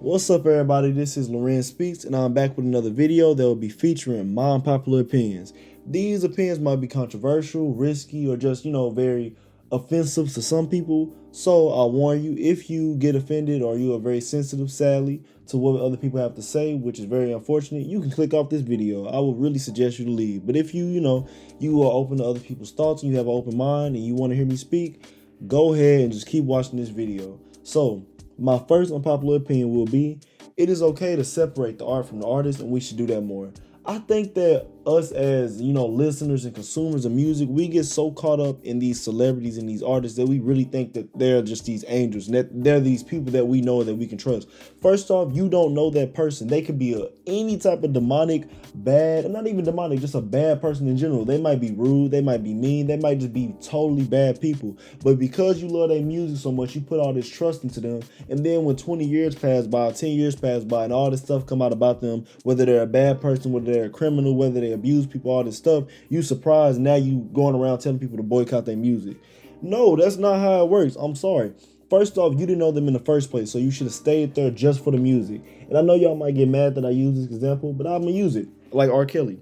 What's up, everybody? This is Lauryn Speaks, and I'm back with another video that will be featuring my unpopular opinions. These opinions might be controversial, risky, or just, very offensive to some people. So I warn you, if you get offended or you are very sensitive, sadly, to what other people have to say, which is very unfortunate, you can click off this video. I would really suggest you to leave. But if you are open to other people's thoughts and you have an open mind and you want to hear me speak, go ahead and just keep watching this video. So, my first unpopular opinion will be it is okay to separate the art from the artist, and we should do that more. I think that us as listeners and consumers of music, we get so caught up in these celebrities and these artists that we really think that they're just these angels and that they're these people that we know that we can trust. First off, you don't know that person. They could be any type of demonic, bad, and not even demonic, just a bad person in general. They might be rude, they might be mean, they might just be totally bad people. But because you love their music so much, you put all this trust into them, and then when 20 years pass by, 10 years pass by, and all this stuff come out about them, whether they're a bad person, whether they're a criminal, whether they abuse people, all this stuff, you surprised now you going around telling people to boycott their music. No, that's not how it works. I'm sorry. First off, you didn't know them in the first place, so you should have stayed there just for the music. And I know y'all might get mad that I use this example, but I'm gonna use it. Like R. Kelly.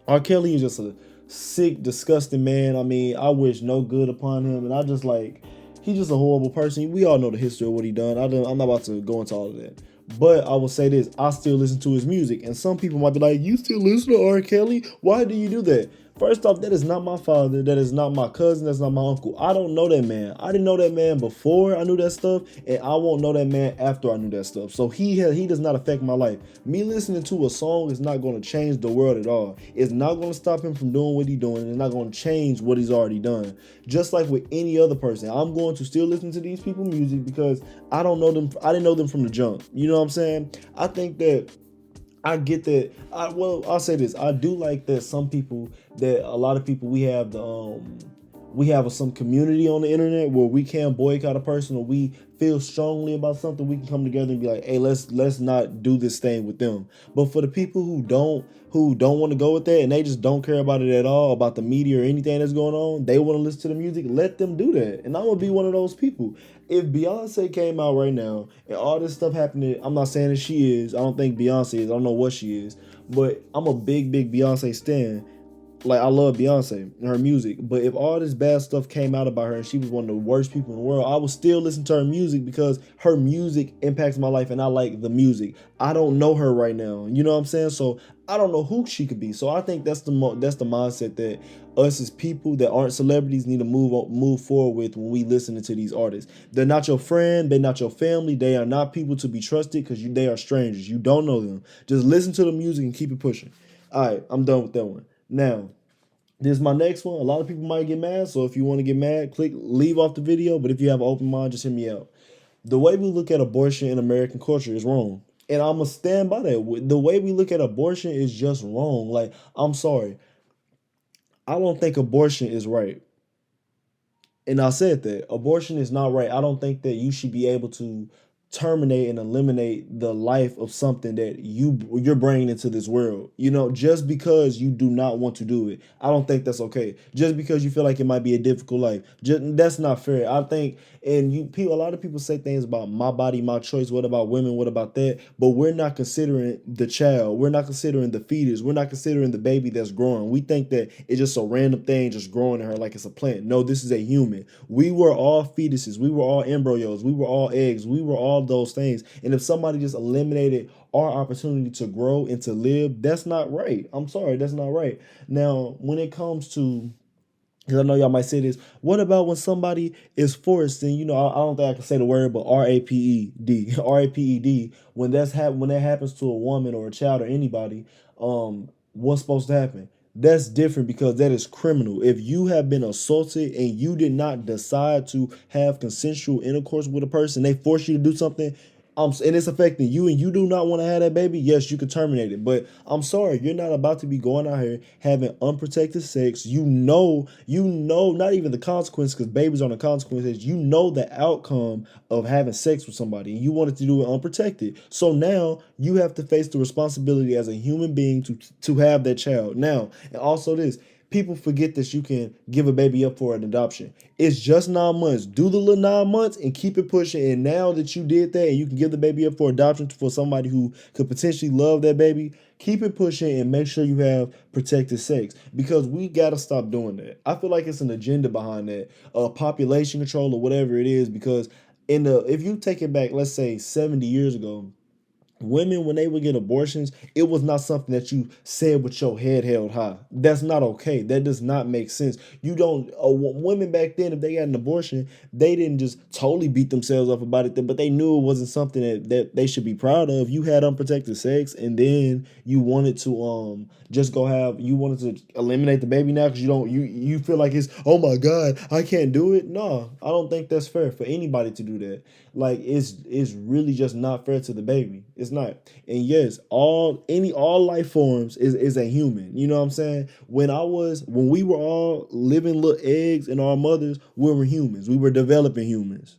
R. Kelly is just a sick, disgusting man. I mean, I wish no good upon him, and I just he's just a horrible person. We all know the history of what he done. I'm not about to go into all of that. But I will say this, I still listen to his music. And some people might be like, you still listen to R. Kelly? Why do you do that? First off, that is not my father. That is not my cousin. That's not my uncle. I don't know that man. I didn't know that man before I knew that stuff, and I won't know that man after I knew that stuff. So he does not affect my life. Me listening to a song is not going to change the world at all. It's not going to stop him from doing what he's doing. It's not going to change what he's already done. Just like with any other person, I'm going to still listen to these people's music because I don't know them. I didn't know them from the jump. You know what I'm saying? I think that I get that. I'll say this. I do like that some people, that a lot of people, we have some community on the internet where we can boycott a person, or we feel strongly about something, we can come together and be like, hey, let's not do this thing with them. But for the people who don't want to go with that, and they just don't care about it at all, about the media or anything that's going on, they want to listen to the music, let them do that. And I'm gonna be one of those people. If Beyonce came out right now and all this stuff happening, I'm not saying that she is. I don't think Beyonce is. I don't know what she is. But I'm a big Beyonce stan. Like, I love Beyonce and her music, but if all this bad stuff came out about her and she was one of the worst people in the world, I would still listen to her music because her music impacts my life and I like the music. I don't know her right now, you know what I'm saying? So I don't know who she could be. So I think that's the mindset that us as people that aren't celebrities need to move forward with when we listening to these artists. They're not your friend, they're not your family, they are not people to be trusted because they are strangers. You don't know them. Just listen to the music and keep it pushing. All right, I'm done with that one. Now, this is my next one. A lot of people might get mad, so if you want to get mad, leave off the video. But if you have an open mind, just hear me out. The way we look at abortion in American culture is wrong. And I'm going to stand by that. The way we look at abortion is just wrong. Like, I'm sorry. I don't think abortion is right. And I said that abortion is not right. I don't think that you should be able to terminate and eliminate the life of something that you're bringing into this world. Just because you do not want to do it, I don't think that's okay. Just because you feel like it might be a difficult life, that's not fair. I think, and a lot of people say things about my body, my choice. What about women? What about that? But we're not considering the child. We're not considering the fetus. We're not considering the baby that's growing. We think that it's just a random thing just growing in her like it's a plant. No, this is a human. We were all fetuses. We were all embryos. We were all eggs. We were all those things. And if somebody just eliminated our opportunity to grow and to live, that's not right. I'm sorry, that's not right. Now, when it comes to, because I know y'all might say this, what about when somebody is forced, and I don't think I can say the word, but raped, raped, when that happens to a woman or a child or anybody, what's supposed to happen? That's different because that is criminal. If you have been assaulted and you did not decide to have consensual intercourse with a person, they force you to do something, and it's affecting you, and you do not want to have that baby, yes, you can terminate it. But I'm sorry, you're not about to be going out here having unprotected sex. Not even the consequence, because babies aren't the consequences. You know the outcome of having sex with somebody, and you wanted to do it unprotected. So now you have to face the responsibility as a human being to have that child. Now, and also this. People forget that you can give a baby up for an adoption. It's just 9 months. Do the little 9 months and keep it pushing. And now that you did that and you can give the baby up for adoption for somebody who could potentially love that baby, keep it pushing and make sure you have protected sex, because we gotta stop doing that. I feel like it's an agenda behind that, population control or whatever it is. Because if you take it back, let's say 70 years ago, women, when they would get abortions, it was not something that you said with your head held high. That's not okay. That does not make sense. You don't women back then, if they got an abortion, they didn't just totally beat themselves up about it, but they knew it wasn't something that they should be proud of. You had unprotected sex, and then you wanted to just go have you wanted to eliminate the baby now because you feel like it's, oh my god, I can't do it. No, I don't think that's fair for anybody to do that. Like, it's really just not fair to the baby. It's not. And yes, all life forms is a human. You know what I'm saying? When we were all living little eggs in our mothers, we were humans. We were developing humans.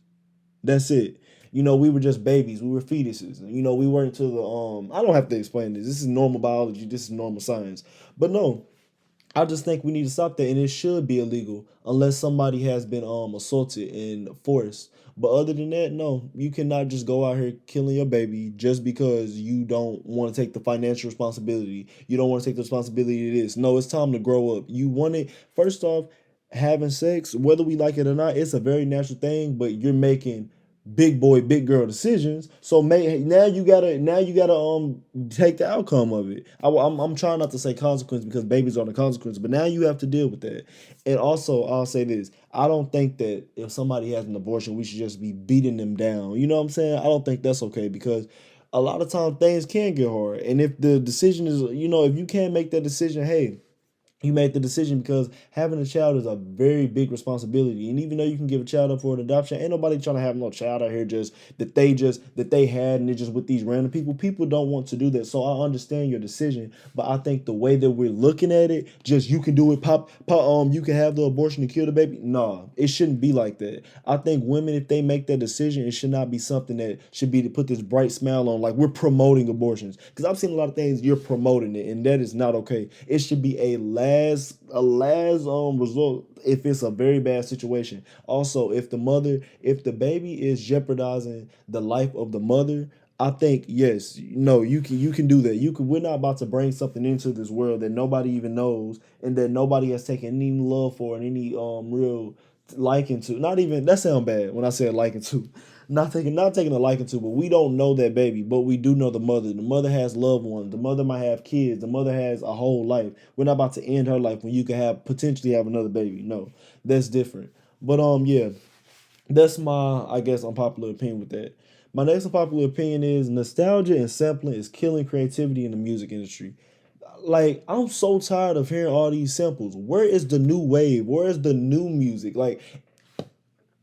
That's it. We were just babies. We were fetuses. We weren't to the I don't have to explain this. This is normal biology. This is normal science. But no, I just think we need to stop that, and it should be illegal unless somebody has been assaulted and forced. But other than that, no, you cannot just go out here killing your baby just because you don't want to take the financial responsibility. You don't want to take the responsibility of this. No, it's time to grow up. You want it. First off, having sex, whether we like it or not, it's a very natural thing. But you're making big boy, big girl decisions. So now you gotta take the outcome of it. I'm trying not to say consequence because babies are the consequence, but now you have to deal with that. And also, I'll say this: I don't think that if somebody has an abortion, we should just be beating them down. You know what I'm saying? I don't think that's okay, because a lot of times things can get hard, and if the decision is, if you can't make that decision, hey, you made the decision, because having a child is a very big responsibility. And even though you can give a child up for an adoption, ain't nobody trying to have no child out here that they had, and they're just with these random people. People don't want to do that. So I understand your decision, but I think the way that we're looking at it, just you can do it, you can have the abortion and kill the baby. Nah, it shouldn't be like that. I think women, if they make that decision, it should not be something that should be to put this bright smile on, like we're promoting abortions. Because I've seen a lot of things you're promoting it, and that is not okay. It should be a last resort if it's a very bad situation. Also, if the baby is jeopardizing the life of the mother, I think yes, no, you can do that. We're not about to bring something into this world that nobody even knows and that nobody has taken any love for and any real liking to. Not even, that sound bad when I say liking to. Not taking a liking to, but we don't know that baby, but we do know the mother. The mother has loved ones. The mother might have kids. The mother has a whole life. We're not about to end her life when you can potentially have another baby. No, that's different. But yeah, that's my, I guess, unpopular opinion with that. My next unpopular opinion is nostalgia and sampling is killing creativity in the music industry. Like, I'm so tired of hearing all these samples. Where is the new wave? Where is the new music? Like,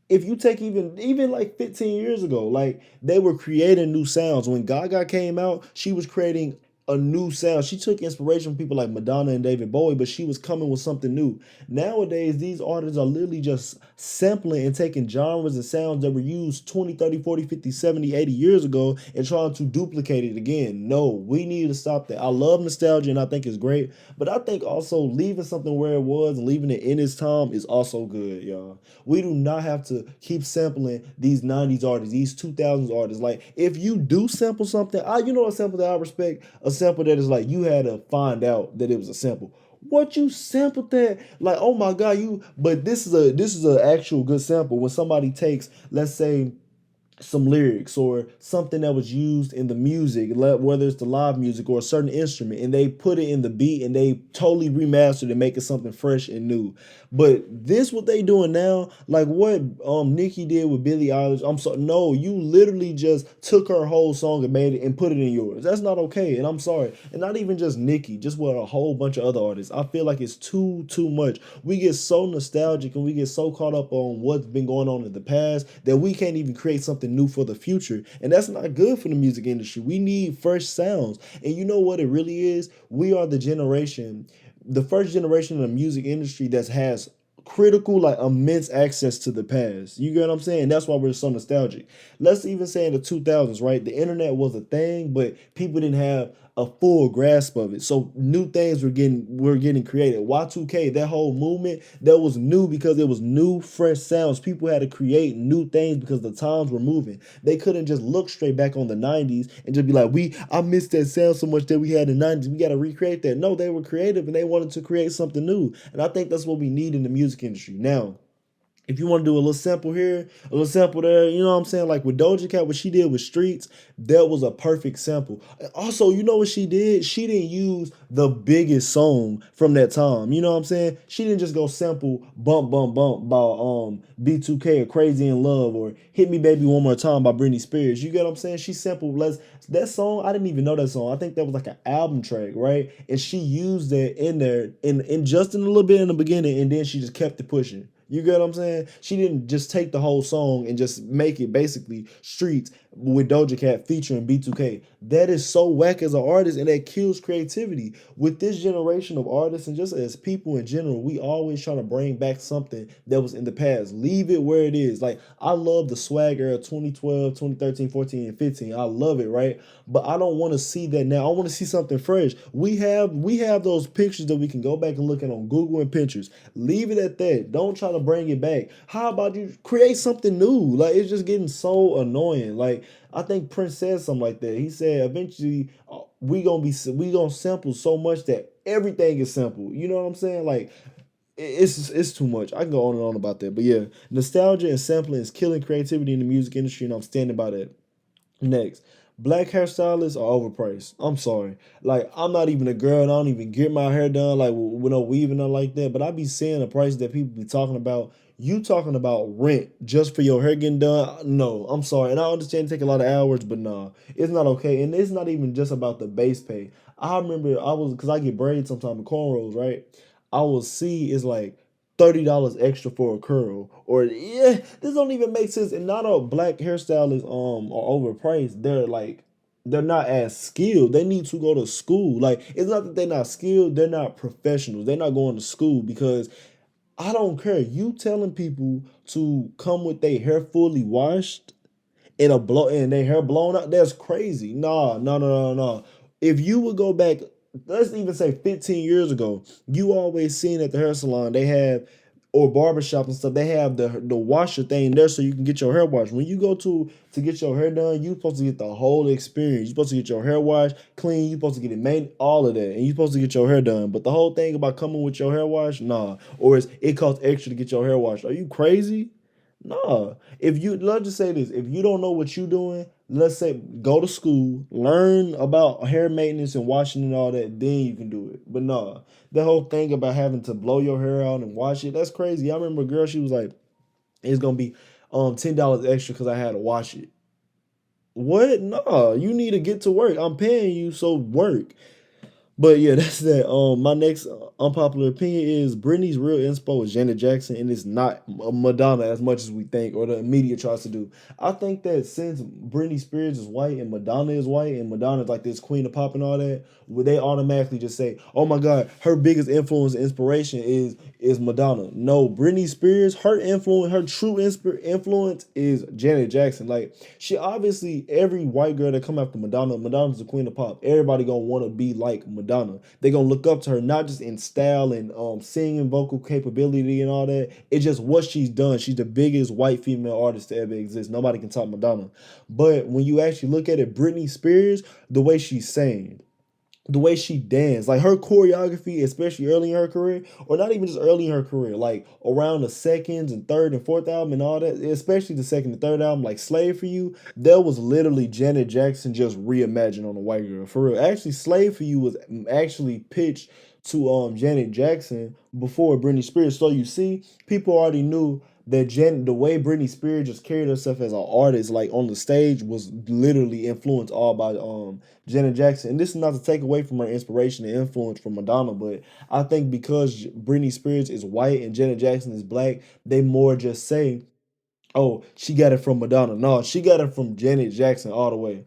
if you take even like 15 years ago, like, they were creating new sounds. When Gaga came out, she was creating a new sound. She took inspiration from people like Madonna and David Bowie, but she was coming with something new. Nowadays, these artists are literally just sampling and taking genres and sounds that were used 20, 30, 40, 50, 70, 80 years ago and trying to duplicate it again. No, we need to stop that. I love nostalgia and I think it's great, but I think also leaving something where it was and leaving it in its time is also good, y'all. We do not have to keep sampling these 90s artists, these 2000s artists. Like, if you do sample something, a sample that I respect, a sample that is like you had to find out that it was a sample. What, you sampled that? Like, oh my god, but this is a actual good sample. When somebody takes, let's say, some lyrics or something that was used in the music, whether it's the live music or a certain instrument, and they put it in the beat and they totally remastered and make it something fresh and new. But this, what they doing now, like what Nicki did with Billie Eilish. I'm sorry, no, you literally just took her whole song and made it and put it in yours. That's not okay, and I'm sorry. And not even just Nicki, just with a whole bunch of other artists. I feel like it's too much. We get so nostalgic and we get so caught up on what's been going on in the past that we can't even create something new for the future. And that's not good for the music industry. We need fresh sounds. And you know what it really is? We are the first generation of the music industry that has critical, like immense access to the past. You get what I'm saying? That's why we're so nostalgic. Let's even say in the 2000s, right? The internet was a thing, but people didn't have a full grasp of it. So new things were getting created. Y2K, that whole movement, that was new because it was new, fresh sounds. People had to create new things because the times were moving. They couldn't just look straight back on the 90s and just be like, I miss that sound so much that we had in the 90s. We got to recreate that. No, they were creative and they wanted to create something new. And I think that's what we need in the music industry. Now, if you want to do a little sample here, a little sample there, you know what I'm saying? Like with Doja Cat, what she did with Streets, that was a perfect sample. Also, you know what she did? She didn't use the biggest song from that time. You know what I'm saying? She didn't just go sample Bump Bump Bump by B2K or Crazy in Love or Hit Me Baby One More Time by Britney Spears. You get what I'm saying? She sampled less that song. I didn't even know that song. I think that was like an album track, right? And she used that in there in just in a little bit in the beginning, and then she just kept it pushing. You get what I'm saying? She didn't just take the whole song and just make it basically Streets with Doja Cat featuring B2K. That is so whack as an artist and that kills creativity. With this generation of artists and just as people in general, we always try to bring back something that was in the past. Leave it where it is. Like, I love the swag era 2012, 2013, 14, and 15. I love it, right? But I don't want to see that now. I want to see something fresh. We have those pictures that we can go back and look at on Google and Pinterest. Leave it at that. Don't try to bring it back. How about you create something new? Like, it's just getting so annoying. Like, I think Prince said something like that. He said eventually we gonna sample so much that everything is simple. You know what I'm saying? Like, it's too much. I can go on and on about that. But yeah, nostalgia and sampling is killing creativity in the music industry, and I'm standing by that. Next, black hairstylists are overpriced. I'm sorry. Like, I'm not even a girl and I don't even get my hair done like with no weaving or like that. But I be seeing the price that people be talking about. You talking about rent just for your hair getting done? No, I'm sorry. And I understand it take a lot of hours, but nah, it's not okay. And it's not even just about the base pay. I remember because I get braids sometimes with cornrows, right? I will see it's like $30 extra for a curl. Or yeah, this don't even make sense. And not all black hairstylists are overpriced. They're not as skilled. They need to go to school. Like, it's not that they're not skilled, they're not professionals. They're not going to school because I don't care. You telling people to come with their hair fully washed and their hair blown out, that's crazy. Nah, no, no, no, no. If you would go back, let's even say 15 years ago, you always seen at the hair salon they have or barbershop and stuff, they have the washer thing there so you can get your hair washed. When you go to get your hair done, you're supposed to get the whole experience. You're supposed to get your hair washed, clean, you're supposed to get it made, all of that. And you're supposed to get your hair done. But the whole thing about coming with your hair washed, nah. Or it costs extra to get your hair washed. Are you crazy? No. If you let's just say this, if you don't know what you're doing, let's say go to school, learn about hair maintenance and washing and all that, then you can do it. But no, the whole thing about having to blow your hair out and wash it, that's crazy. I remember a girl, she was like, it's gonna be $10 extra because I had to wash it. What? No, you need to get to work. I'm paying you, so work. But yeah, that's that. My next unpopular opinion is Britney's real inspo is Janet Jackson, and it's not Madonna as much as we think, or the media tries to do. I think that since Britney Spears is white and Madonna is white, and Madonna's like this queen of pop and all that, would they automatically just say, "Oh my God, her biggest influence and inspiration is Madonna"? No, Britney Spears, her influence, her true influence is Janet Jackson. Like, she obviously every white girl that come after Madonna, Madonna's the queen of pop. Everybody gonna want to be like Madonna. They gonna look up to her not just in style and singing, vocal capability and all that. It's just what she's done. She's the biggest white female artist to ever exist. Nobody can top Madonna. But when you actually look at it, Britney Spears, the way she sang, the way she danced, like her choreography, especially early in her career, or not even just early in her career, like around the second and third and fourth album and all that, especially the second and third album, like Slave for You, that was literally Janet Jackson just reimagined on a white girl. For real. Actually, Slave for You was actually pitched to Janet Jackson before Britney Spears. So you see, people already knew that the way Britney Spears just carried herself as an artist, like on the stage, was literally influenced all by Janet Jackson. And this is not to take away from her inspiration and influence from Madonna, but I think because Britney Spears is white and Janet Jackson is black, they more just say, "Oh, she got it from Madonna." No, she got it from Janet Jackson all the way.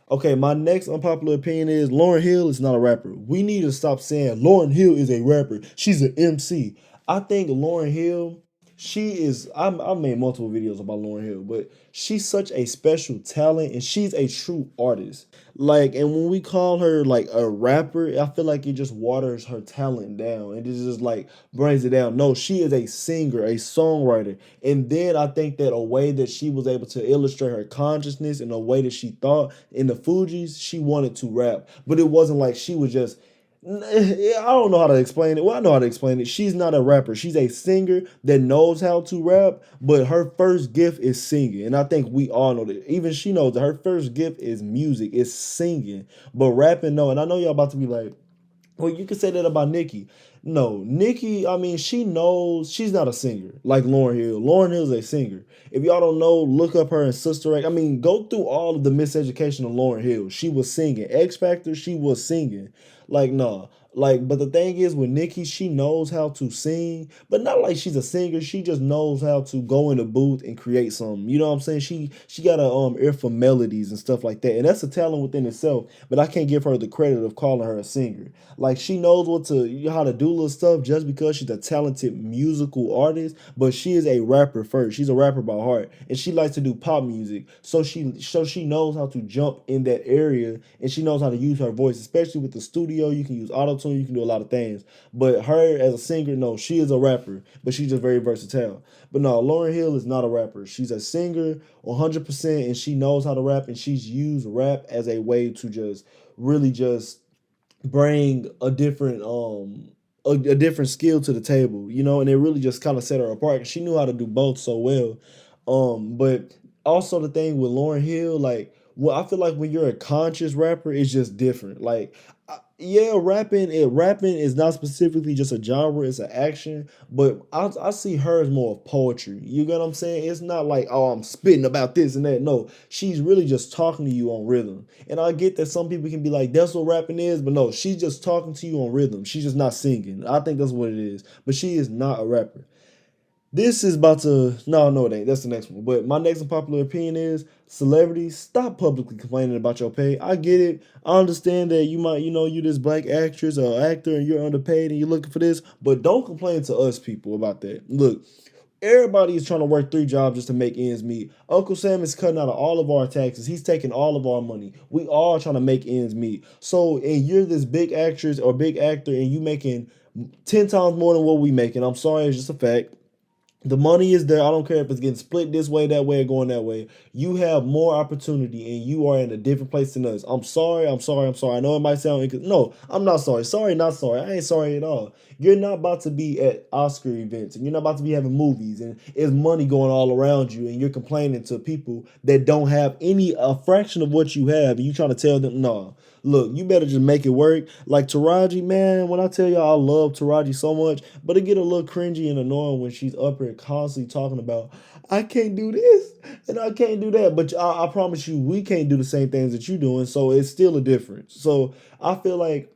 Okay, my next unpopular opinion is Lauryn Hill is not a rapper. We need to stop saying Lauryn Hill is a rapper. She's an MC. I think Lauryn Hill, she is. I've made multiple videos about Lauryn Hill, but she's such a special talent, and she's a true artist. Like, and when we call her like a rapper, I feel like it just waters her talent down, and it just like brings it down. No, she is a singer, a songwriter, and then I think that a way that she was able to illustrate her consciousness in a way that she thought in the Fugees, she wanted to rap, but it wasn't like she was just I don't know how to explain it. Well, I know how to explain it. She's not a rapper. She's a singer that knows how to rap, but her first gift is singing. And I think we all know that. Even she knows that her first gift is music, is singing. But rapping, no. And I know y'all about to be like, well, you can say that about Nicki. No, Nicki, I mean, she knows she's not a singer like Lauryn Hill. Lauryn Hill is a singer. If y'all don't know, look up her and Sister Act. I mean, go through all of the miseducation of Lauryn Hill. She was singing. X Factor, she was singing. Like, no. Like, but the thing is with Nicki, she knows how to sing, but not like she's a singer. She just knows how to go in the booth and create something. You know what I'm saying? She got a ear for melodies and stuff like that. And that's a talent within itself, but I can't give her the credit of calling her a singer. Like she knows how to do little stuff just because she's a talented musical artist, but she is a rapper first. She's a rapper by heart, and she likes to do pop music. So she knows how to jump in that area, and she knows how to use her voice, especially with the studio. You can use auto tune, you can do a lot of things. But her as a singer, no, she is a rapper, but she's just very versatile. But no, Lauryn Hill is not a rapper. She's a singer 100%, and she knows how to rap, and she's used rap as a way to just really just bring a different skill to the table, and it really just kind of set her apart. She knew how to do both so well. But also the thing with Lauryn Hill, like, well, I feel like when you're a conscious rapper, it's just different. Like, yeah, rapping is not specifically just a genre; it's an action. But I see her as more of poetry. You get what I'm saying? It's not like, oh, I'm spitting about this and that. No, she's really just talking to you on rhythm. And I get that some people can be like, that's what rapping is, but no, she's just talking to you on rhythm. She's just not singing. I think that's what it is. But she is not a rapper. This is about to no, it ain't. That's the next one. But my next unpopular opinion is celebrities stop publicly complaining about your pay. I get it. I understand that you might, you this black actress or actor and you're underpaid and you're looking for this, but don't complain to us people about that. Look, everybody is trying to work 3 jobs just to make ends meet. Uncle Sam is cutting out of all of our taxes. He's taking all of our money. We all trying to make ends meet. So, and you're this big actress or big actor and you making 10 times more than what we making. I'm sorry, it's just a fact. The money is there. I don't care if it's getting split this way, that way, or going that way. You have more opportunity and you are in a different place than us. I'm sorry. I'm sorry. I'm sorry. I know it might sound no, I'm not sorry. Sorry, not sorry. I ain't sorry at all. You're not about to be at Oscar events and you're not about to be having movies and it's money going all around you and you're complaining to people that don't have a fraction of what you have and you trying to tell them no. Look, you better just make it work. Like Taraji, man, when I tell y'all I love Taraji so much, but it get a little cringy and annoying when she's up here constantly talking about, I can't do this and I can't do that. But I promise you, we can't do the same things that you're doing. So it's still a difference. So I feel like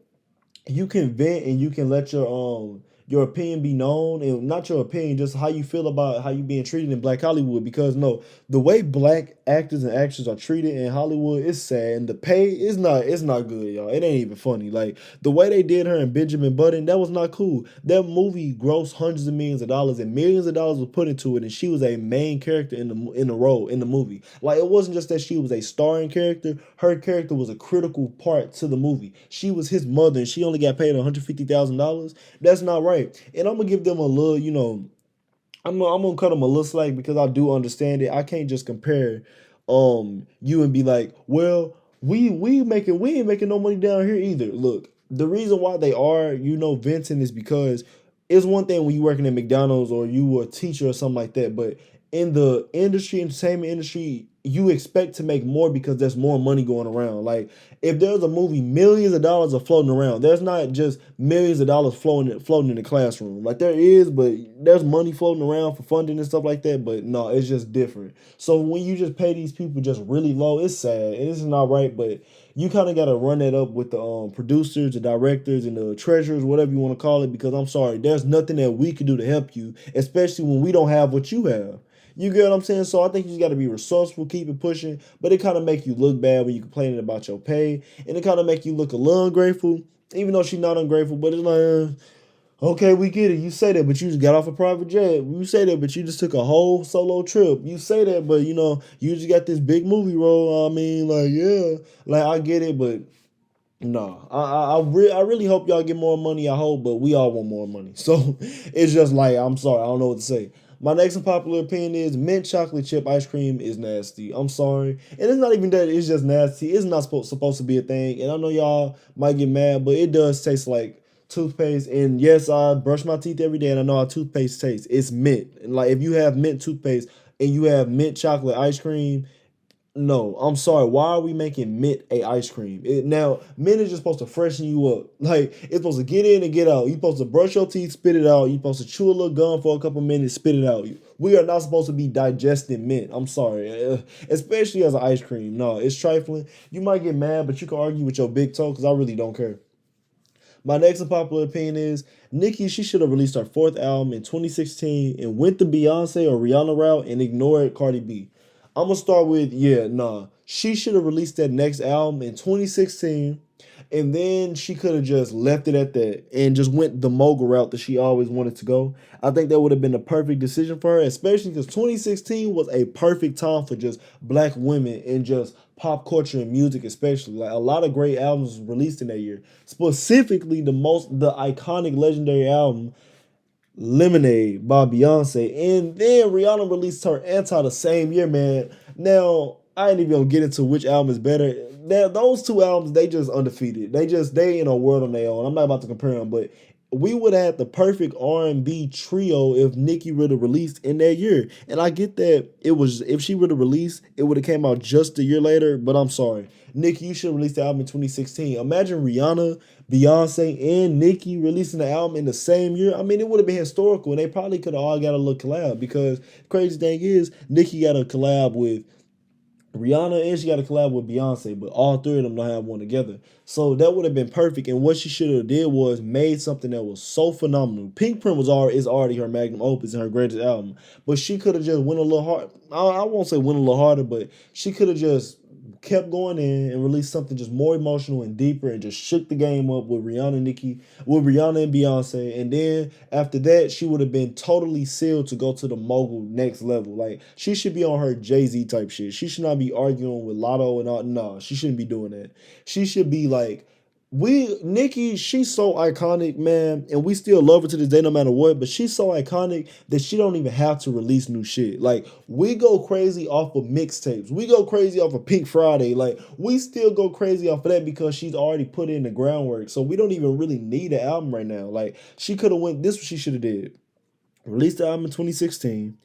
you can vent and you can let your opinion be known, and not your opinion, just how you feel about how you being treated in Black Hollywood. Because no, the way black actors and actors are treated in Hollywood is sad, and the pay is not, it's not good, y'all. It ain't even funny. Like the way they did her in Benjamin Button, that was not cool. That movie grossed hundreds of millions of dollars, and millions of dollars was put into it, and she was a main character in the role in the movie. Like it wasn't just that she was a starring character; her character was a critical part to the movie. She was his mother, and she only got paid $150,000. That's not right. And I'm gonna give them a little, I'm gonna cut them a little slack because I do understand it. I can't just compare you and be like, well, we ain't making no money down here either. Look, the reason why they are, venting is because it's one thing when you working at McDonald's or you were a teacher or something like that, but in the entertainment industry, you expect to make more because there's more money going around. Like if there's a movie, millions of dollars are floating around. There's not just millions of dollars floating in the classroom. Like there is, but there's money floating around for funding and stuff like that. But no, it's just different. So when you just pay these people just really low, it's sad and it's not right. But you kind of got to run that up with the producers, the directors, and the treasurers, whatever you want to call it. Because I'm sorry, there's nothing that we can do to help you, especially when we don't have what you have. You get what I'm saying? So I think you got to be resourceful, keep it pushing, but it kind of make you look bad when you complaining about your pay, and it kind of make you look a little ungrateful, even though she's not ungrateful. But it's like, Okay, we get it. You say that, but you just got off a private jet. You say that, but you just took a whole solo trip. You say that, but you just got this big movie role. I mean, like, yeah, like I get it, but no, I really hope y'all get more money. I hope, but we all want more money. So it's just like I'm sorry, I don't know what to say. My next unpopular opinion is mint chocolate chip ice cream is nasty. I'm sorry, and it's not even that. It's just nasty. It's not supposed to be a thing. And I know y'all might get mad, but it does taste like toothpaste. And yes, I brush my teeth every day, and I know how toothpaste tastes. It's mint. And like if you have mint toothpaste and you have mint chocolate ice cream, no, I'm sorry. Why are we making mint a ice cream? Now, mint is just supposed to freshen you up. Like it's supposed to get in and get out. You're supposed to brush your teeth, spit it out. You're supposed to chew a little gum for a couple minutes, spit it out. We are not supposed to be digesting mint. I'm sorry, especially as an ice cream. No, it's trifling. You might get mad, but you can argue with your big toe because I really don't care. My next unpopular opinion is Nicki. She should have released her fourth album in 2016 and went the Beyonce or Rihanna route and ignored Cardi B. I'm gonna start with yeah, nah. She should have released that next album in 2016, and then she could have just left it at that and just went the mogul route that she always wanted to go. I think that would have been the perfect decision for her, especially because 2016 was a perfect time for just black women and just pop culture and music, especially. Like a lot of great albums released in that year. Specifically, the iconic legendary album Lemonade by Beyonce. And then Rihanna released her Anti the same year, man. Now, I ain't even gonna get into which album is better. Now, those two albums, they just undefeated. They in a world on their own. I'm not about to compare them, but we would have had the perfect R&B trio if Nicki would have released in that year. And I get that it was if she would have released, it would have came out just a year later. But I'm sorry, Nicki, you should have released the album in 2016. Imagine Rihanna, Beyonce, and Nicki releasing the album in the same year. I mean, it would have been historical, and they probably could have all got a little collab because crazy thing is Nicki got a collab with Rihanna and she got a collab with Beyonce, but all three of them don't have one together. So that would have been perfect. And what she should have did was made something that was so phenomenal. Pink Print is already her magnum opus and her greatest album, but she could have just went a little hard. I won't say went a little harder, but she could have just kept going in and released something just more emotional and deeper and just shook the game up with with Rihanna and Beyonce. And then after that, she would have been totally sealed to go to the mogul next level. Like she should be on her Jay-Z type shit. She should not be arguing with Lotto and all. No, she shouldn't be doing that. She should be like Nicki, she's so iconic, man, and we still love her to this day no matter what, but she's so iconic that she don't even have to release new shit. Like, we go crazy off of mixtapes. We go crazy off of Pink Friday. Like, we still go crazy off of that because she's already put in the groundwork. So we don't even really need an album right now. Like, she could have went, this what she should have did. Released the album in 2016,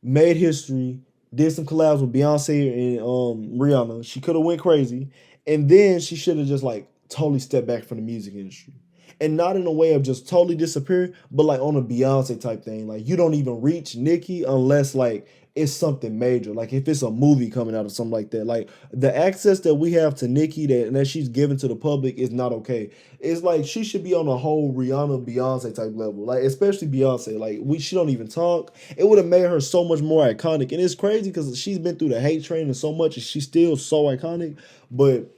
made history, did some collabs with Beyonce and Rihanna. She could have went crazy, and then she should have just like totally stepped back from the music industry, and not in a way of just totally disappear, but like on a Beyonce type thing. Like you don't even reach Nicki unless like it's something major, like if it's a movie coming out or something like that. Like the access that we have to Nicki that she's given to the public is not okay. It's like she should be on a whole Rihanna Beyonce type level, like especially Beyonce. Like she don't even talk. It would have made her so much more iconic, and it's crazy because she's been through the hate train and so much, and she's still so iconic. But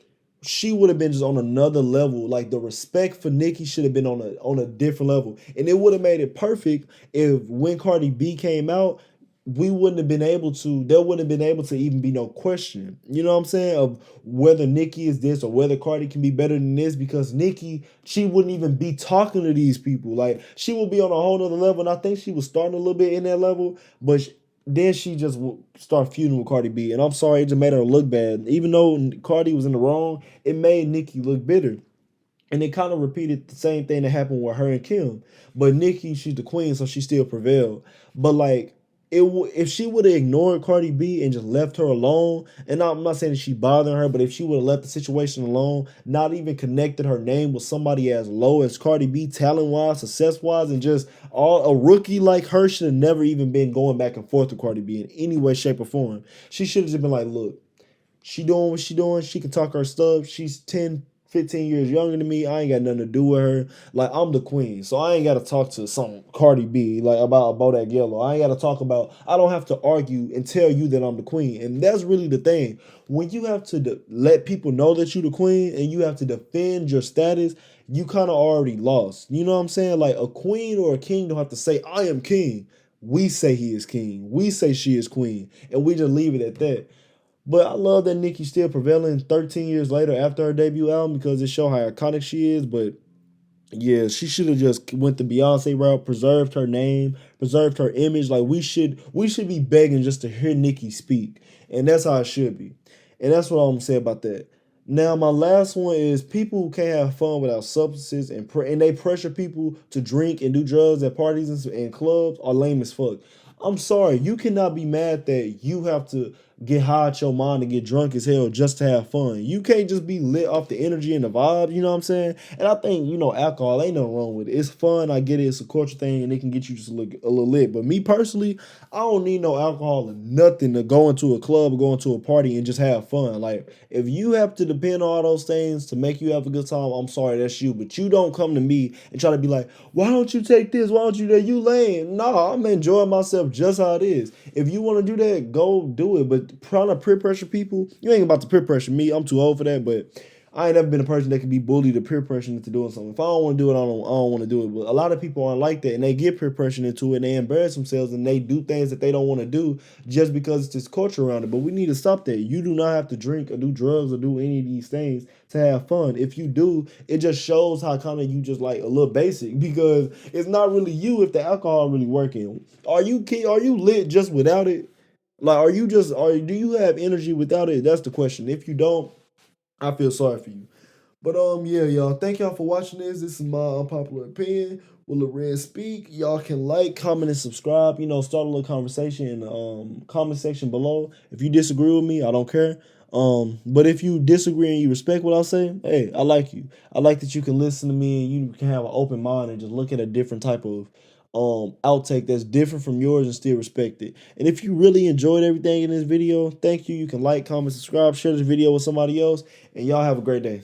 she would have been just on another level. Like the respect for Nicki should have been on a different level, and it would have made it perfect if when Cardi B came out, we wouldn't have been able to. There wouldn't have been able to even be no question. You know what I'm saying, of whether Nicki is this or whether Cardi can be better than this, because Nicki, she wouldn't even be talking to these people. Like she would be on a whole nother level, and I think she was starting a little bit in that level, but. Then she just start feuding with Cardi B, and I'm sorry, it just made her look bad. Even though Cardi was in the wrong, it made Nicki look bitter. And it kind of repeated the same thing that happened with her and Kim. But Nicki, she's the queen, so she still prevailed. But like, if she would have ignored Cardi B and just left her alone, and I'm not saying that she bothering her, but if she would have left the situation alone, not even connected her name with somebody as low as Cardi B, talent wise, success wise, and just all a rookie like her should have never even been going back and forth with Cardi B in any way, shape, or form. She should have just been like, look, she doing what she doing. She can talk her stuff. She's 10 15 years younger than me. I ain't got nothing to do with her. Like, I'm the queen, so I ain't got to talk to some Cardi B like about Bodak Yellow. I ain't got to talk about. I don't have to argue and tell you that I'm the queen, and that's really the thing. When you have to let people know that you the queen and you have to defend your status, you kind of already lost. You know what I'm saying? Like a queen or a king don't have to say I am king. We say he is king. We say she is queen, and we just leave it at that. But I love that Nicki's still prevailing 13 years later after her debut album because it shows how iconic she is. But yeah, she should have just went the Beyonce route, preserved her name, preserved her image. Like we should be begging just to hear Nicki speak, and that's how it should be. And that's what I'm gonna say about that. Now, my last one is people who can't have fun without substances and they pressure people to drink and do drugs at parties and clubs are lame as fuck. I'm sorry, you cannot be mad that you have to get high at your mind and get drunk as hell just to have fun. You can't just be lit off the energy and the vibe, you know what I'm saying? And I think, alcohol ain't nothing wrong with it. It's fun, I get it, it's a culture thing, and it can get you just a little lit. But me personally, I don't need no alcohol or nothing to go into a club or go into a party and just have fun. Like, if you have to depend on all those things to make you have a good time, I'm sorry, that's you. But you don't come to me and try to be like, why don't you take this? Why don't you that? You lame. Nah, I'm enjoying myself just how it is. If you want to do that, go do it. But trying to peer pressure people, you ain't about to peer pressure me. I'm too old for that. But I ain't never been a person that can be bullied or peer pressured into doing something. If I don't want to do it, I don't want to do it. But a lot of people aren't like that, and they get peer pressured into it, and they embarrass themselves, and they do things that they don't want to do just because it's this culture around it. But we need to stop that. You do not have to drink or do drugs or do any of these things to have fun. If you do, it just shows how kind of you just like a little basic because it's not really you if the alcohol really working. Are you lit just without it? Like, do you have energy without it? That's the question. If you don't, I feel sorry for you. But yeah, y'all. Thank y'all for watching this. This is my unpopular opinion. Will Lauryn speak? Y'all can like, comment, and subscribe. Start a little conversation in the comment section below. If you disagree with me, I don't care. But if you disagree and you respect what I say, hey, I like you. I like that you can listen to me and you can have an open mind and just look at a different type of outtake that's different from yours and still respect it. And if you really enjoyed everything in this video, thank you. You can like, comment, subscribe, share this video with somebody else, and y'all have a great day.